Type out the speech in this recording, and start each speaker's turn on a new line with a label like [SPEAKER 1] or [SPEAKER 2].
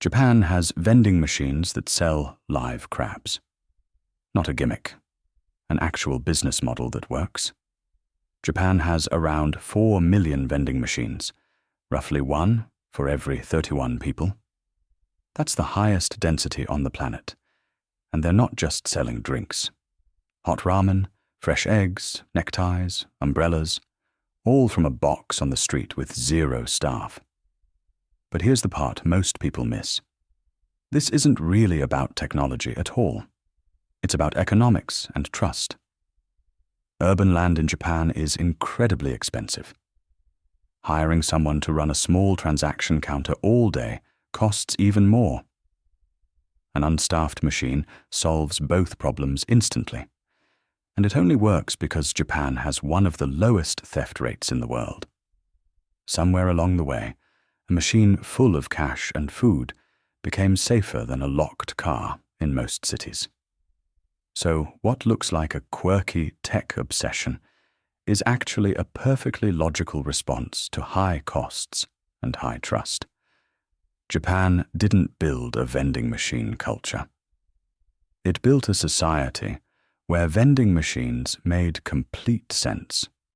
[SPEAKER 1] Japan has vending machines that sell live crabs. Not a gimmick, an actual business model that works. Japan has around 4 million vending machines, roughly one for every 31 people. That's the highest density on the planet. And they're not just selling drinks. Hot ramen, fresh eggs, neckties, umbrellas, all from a box on the street with 0 staff. But here's the part most people miss. This isn't really about technology at all. It's about economics and trust. Urban land in Japan is incredibly expensive. Hiring someone to run a small transaction counter all day costs even more. An unstaffed machine solves both problems instantly. And it only works because Japan has one of the lowest theft rates in the world. Somewhere along the way, a machine full of cash and food became safer than a locked car in most cities. So what looks like a quirky tech obsession is actually a perfectly logical response to high costs and high trust. Japan didn't build a vending machine culture. It built a society where vending machines made complete sense.